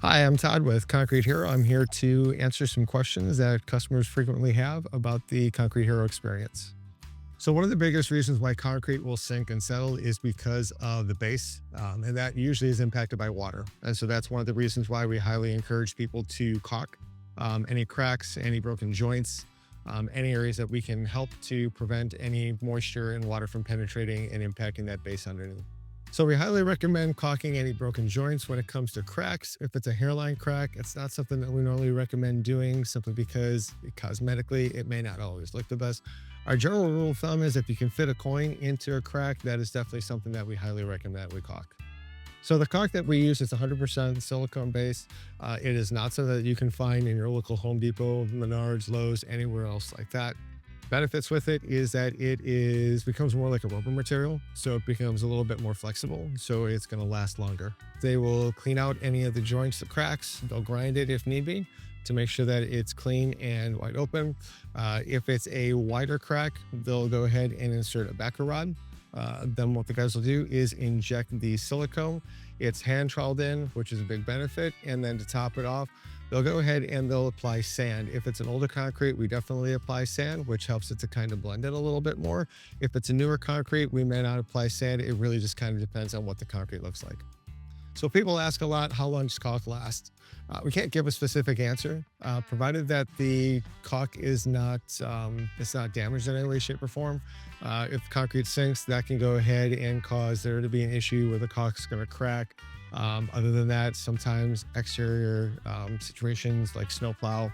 Hi, I'm Todd with Concrete Hero. I'm here to answer some questions that customers frequently have about the Concrete Hero experience. So, one of the biggest reasons why concrete will sink and settle is because of the base, and that usually is impacted by water. And so, that's one of the reasons why we highly encourage people to caulk any cracks, any broken joints, any areas that we can help to prevent any moisture and water from penetrating and impacting that base underneath. So we highly recommend caulking any broken joints when it comes to cracks. If it's a hairline crack, it's not something that we normally recommend doing simply because cosmetically it may not always look the best. Our general rule of thumb is if you can fit a coin into a crack, that is definitely something that we highly recommend that we caulk. So the caulk that we use is 100% silicone based. It is not something that you can find in your local Home Depot, Menards, Lowe's, anywhere else like that. Benefits with it is that becomes more like a rubber material, so it becomes a little bit more flexible, so it's going to last longer. They will clean out any of the joints, the cracks. They'll grind it if need be to make sure that it's clean and wide open. If it's a wider crack, they'll go ahead and insert a backer rod. Then what the guys will do is inject the silicone. It's hand troweled in, which is a big benefit. And then to top it off, they'll go ahead and they'll apply sand. If it's an older concrete, we definitely apply sand, which helps it to kind of blend it a little bit more. If it's a newer concrete, we may not apply sand. It really just kind of depends on what the concrete looks like. So people ask a lot, how long does caulk last? We can't give a specific answer, provided that the caulk is not it's not damaged in any way, shape, or form. If concrete sinks, that can go ahead and cause there to be an issue where the caulk's going to crack. Other than that, sometimes exterior situations like snowplow,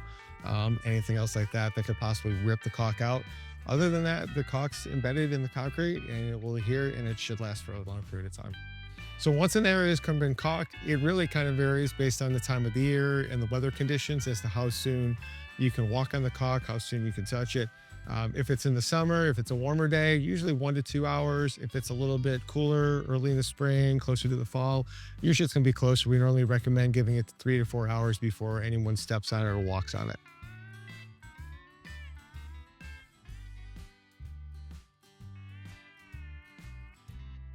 anything else like that could possibly rip the caulk out. Other than that, the caulk's embedded in the concrete and it will adhere and it should last for a long period of time. So once an area has been caulked, it really kind of varies based on the time of the year and the weather conditions as to how soon you can walk on the caulk, how soon you can touch it. If it's in the summer, if it's a warmer day, usually 1 to 2 hours. If it's a little bit cooler, early in the spring, closer to the fall, usually it's going to be closer. We normally recommend giving it 3 to 4 hours before anyone steps on it or walks on it.